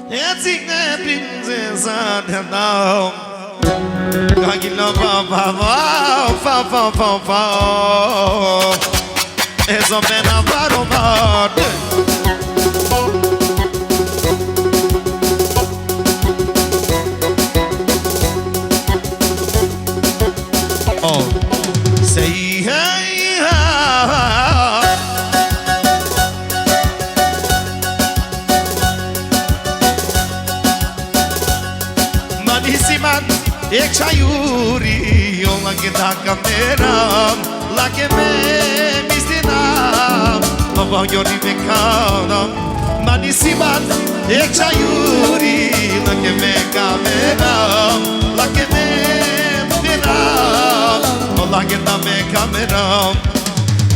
Ezigne princesa tendam Kagilo pa Eso pena para o mate Oh, say hey, Manisiman, ek chayuri, yo la que da camera, la que me mistina, no voglio rivecare. Manisiman, ek chayuri, la que me camera, la que me mistina. La que dame camera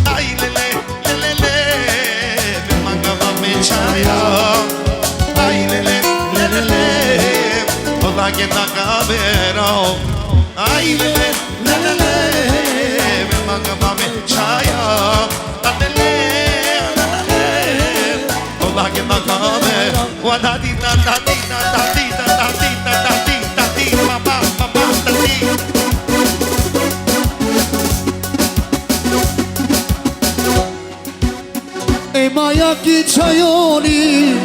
Ay lele, lele, me mangava me chaya Ay lele, lele, la que da camera Ay lele, lele, me mangava me chaya Lele, lele, la que da camera Guadadita, tatita, tatita, tatita, tatita, tatita, papá, papá, tatita E maia chi ciaioni,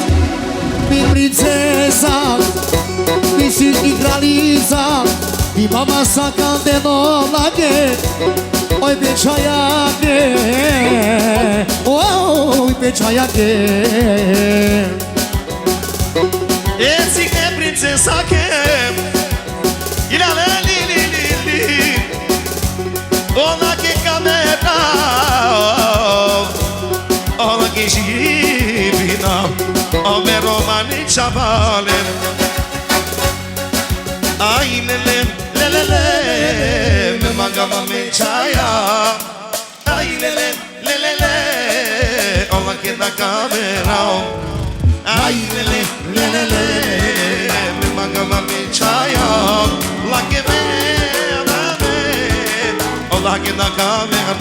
mi princesa, mi si integraliza, mi mamma sa candelo la che, oi pe ciaia che, oh, pe ciaia che. Ezigne princesa che, ilale li li li li, ona che camera. Ola che scivina, ove romani ciavale Ai lele, lele, lele, me mancava me ciaia Ai lele, lele, lele, ola che da camera Ai lele, lele, lele, me mancava me ciaia La che me, ola che da camera